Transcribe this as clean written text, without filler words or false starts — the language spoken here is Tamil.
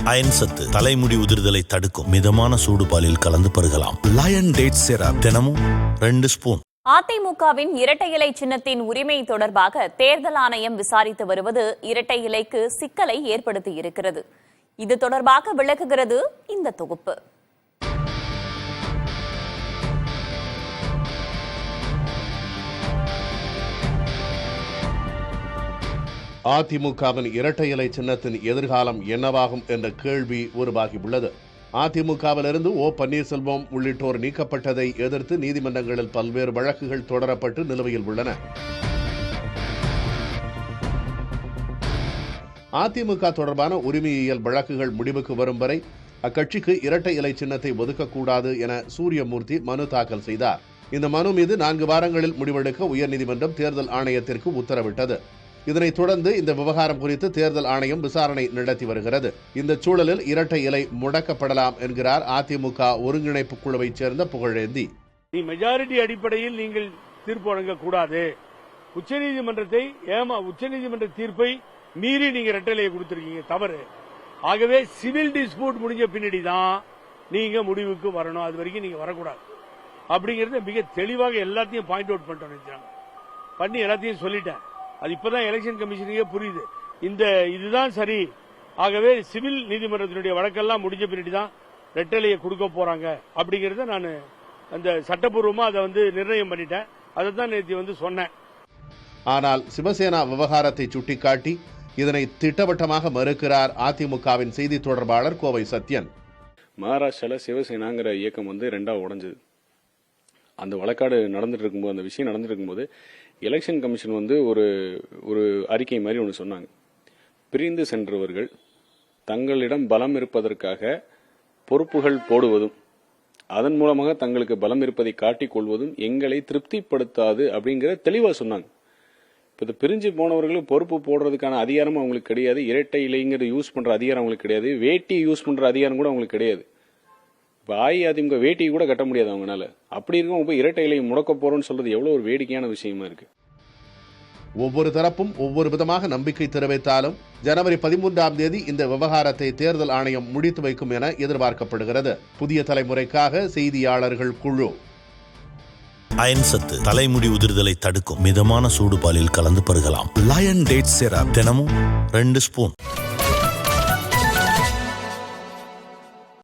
அயன் சத்து தலைமுடி உதிர்தலை தடுக்கும். மிதமான சூடுபாலில் கலந்து பருகலாம். லயன் டேட் சிரப் தினமும் 2 ஸ்பூன். அதிமுகவின் இரட்டை இலை சின்னத்தின் உரிமை தொடர்பாக தேர்தல் ஆணையம் விசாரித்து வருவது இரட்டை இலைக்கு சிக்கலை ஏற்படுத்தியிருக்கிறது. இது தொடர்பாக விளக்குகிறது இந்த தொகுப்பு. அதிமுகவின் இரட்டை இலை சின்னத்தின் எதிர்காலம் என்னவாகும் என்ற கேள்வி உருவாகியுள்ளது. அதிமுகவிலிருந்து ஓ பன்னீர்செல்வம் உள்ளிட்டோர் நீக்கப்பட்டதை எதிர்த்து நீதிமன்றங்களில் பல்வேறு வழக்குகள் தொடரப்பட்டு நிலுவையில் உள்ளன. அதிமுக தொடர்பான உரிமையியல் வழக்குகள் முடிவுக்கு வரும் வரை அக்கட்சிக்கு இரட்டை இலை சின்னத்தை ஒதுக்கக்கூடாது என சூரியமூர்த்தி மனு தாக்கல் செய்தார். இந்த மனு மீது 4 வாரங்களில் முடிவெடுக்க உயர்நீதிமன்றம் தேர்தல் ஆணையத்திற்கு உத்தரவிட்டது. இதனைத் தொடர்ந்து இந்த விவகாரம் குறித்து தேர்தல் ஆணையம் விசாரணை நடத்தி வருகிறது. இந்த சூழலில் இரட்டை இலை முடக்கப்படலாம் என்கிறார் அதிமுக ஒருங்கிணைப்பு குழுவைச் சேர்ந்த புகழேந்தி. மெஜாரிட்டி அடிப்படையில் நீங்கள் தீர்ப்பு வழங்கக்கூடாது. உச்சநீதிமன்ற தீர்ப்பை மீறி நீங்க இரட்டை இலையை கொடுத்திருக்கீங்க, தவறு. ஆகவே சிவில் டிஸ்பியூட் முடிஞ்ச பின்னாடி தான் நீங்க முடிவுக்கு வரணும். அது வரைக்கும் நீங்க வரக்கூடாது அப்படிங்கறத மிக தெளிவாக எல்லாத்தையும் பாயிண்ட் அவுட் பண்ணி எல்லாத்தையும் சொல்லிட்டேன். அது இப்பதான் எலெக்ஷன் கமிஷனுக்கே புரியுது. இதுதான் சரி. ஆகவே சிவில் நீதிமன்றத்தினுடைய வழக்கெல்லாம் முடிஞ்ச பின்னாடி தான் ரெட்டலையை கொடுக்க போறாங்க அப்படிங்கறத நான் அந்த சட்டப்பூர்வமா அதை நிர்ணயம் பண்ணிட்டேன். அதை தான் நேற்று சொன்னேன். ஆனால் சிவசேனா விவகாரத்தை சுட்டிக்காட்டி இதனை திட்டவட்டமாக மறுக்கிறார் அதிமுகவின் செய்தி தொடர்பாளர் கோவை சத்யன். மகாராஷ்டிரால சிவசேனாங்கிற இயக்கம் 2ஆ உடைஞ்சது. அந்த வழக்காடு நடந்துட்டு இருக்கும்போது, அந்த விஷயம் நடந்துட்டு இருக்கும்போது எலெக்ஷன் கமிஷன் ஒரு அறிக்கை மாதிரி ஒன்று சொன்னாங்க. பிரிந்து சென்றவர்கள் தங்களிடம் பலம் இருப்பதற்காக பொறுப்புகள் போடுவதும் அதன் மூலமாக தங்களுக்கு பலம் இருப்பதை காட்டிக் கொள்வதும் எங்களை திருப்திப்படுத்தாது அப்படிங்கிற தெளிவா சொன்னாங்க. இப்போ பிரிஞ்சு போனவர்களும் பொறுப்பு போடுறதுக்கான அதிகாரம் அவங்களுக்கு கிடையாது. இரட்டை இலைங்கிறது யூஸ் பண்ற அதிகாரம் அவங்களுக்கு கிடையாது. வேட்டி யூஸ் பண்ற அதிகாரம் கூட அவங்களுக்கு கிடையாது. இப்போ அஇஅதிமுக வேட்டி கூட கட்ட முடியாது அவங்களால. அப்படி இருக்கும் போய் இரட்டை இலையை முடக்க போறோம்னு சொல்றது எவ்வளவு ஒரு வேடிக்கையான விஷயமா இருக்கு. ஒவ்வொரு தரப்பும் ஒவ்வொரு விதமாக நம்பிக்கை தெரிவித்தாலும் ஜனவரி 13ஆம் தேதி இந்த விவகாரத்தை தேர்தல் ஆணையம் முடித்து வைக்கும் என எதிர்பார்க்கப்படுகிறது. புதிய தலைமுறைக்காக செய்தியாளர்கள் குழு. அயன் சத்து தலைமுடி உதிர்தலை தடுக்கும். மிதமான சூடுபாலில் கலந்து பருகலாம். லயன் டேட் சிரப் தினமும் 2 ஸ்பூன்.